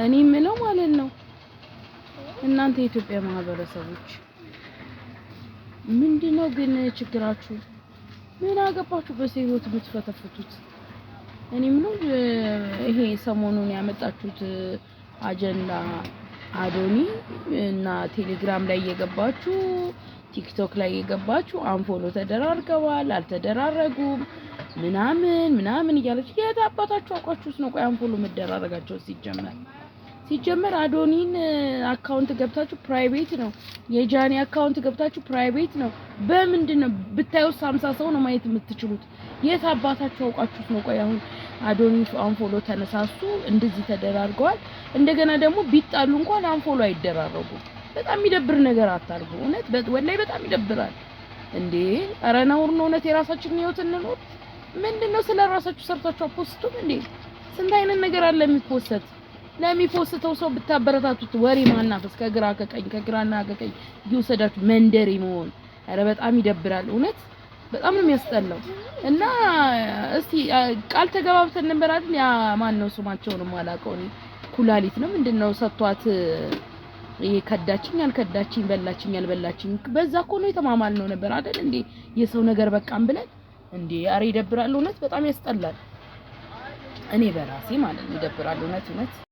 እኔ ምለው ማለት ነው እናንተ የኢትዮጵያ ማህበረሰቦች ምንድነው ግን ችግራችሁ? ምን አገባችሁ በሰይወት የምትፈተፍቱት? እኔ ምለው ይሄ ሰሞኑን ያመጣችሁት አጀንዳ አዶኒ እና ቴሌግራም ላይ የገባችሁ ቲክቶክ ላይ የገባችሁ አንፎሎ ተደራርገዋል አልተደራረጉም ምናምን እያለች የታባታችሁ አቋችሁስ ነው ቆይ አንፎሎ መደራረጋቸው ሲጀመር አዶኒን አካውንት ገብታችሁ ፕራይቬት ነው የጃኒ አካውንት ገብታችሁ ፕራይቬት ነው በምንድነው ብታዩስ 50 ሰው ነው ማየት የምትችሉት የታባታችሁ አቋችሁስ ነው ቆይ አሁን አዶኒ አንፎሎ ተነሳሱ እንደዚህ ተደራርገዋል እንደገና ደግሞ ቢጣሉ እንኳን አንፎሎ አይደራረጉ በጣም የሚደብር ነገር አታርጉ እውነት ወላይ በጣም ይደብራል እንዴ ኧረ ነውር ነው እውነት የራሳችንን ህይወት እንኖር ምንድነው ስለራሳችሁ ሰርታችሁ አፖስቱም እንዴ ስንት አይነት ነገር አለ የሚፖስት ለሚፖስተው ሰው ብታበረታቱት ወሬ ማናፈስ ከግራና ከቀኝ ይወሰዳችሁ መንደሪ መሆን ኧረ በጣም ይደብራል እውነት በጣም ነው የሚያስጠላው እና እስቲ ቃል ተገባብተን ነበር አይደል ያ ማን ነው ስማቸውንም አላውቀው ነው ኩላሊት ነው ምንድነው ሰጥቷት ከዳችኝ አልከዳችኝ በላችኝ አልበላችኝ በዛ እኮ ነው የተማማል ነው ነበር አይደል እንዴ የሰው ነገር በቃም ብለን እንዴ አሬ ይደብራል እውነት በጣም ያስጠላል እኔ በራሴ ማለት ነው ይደብራል እውነት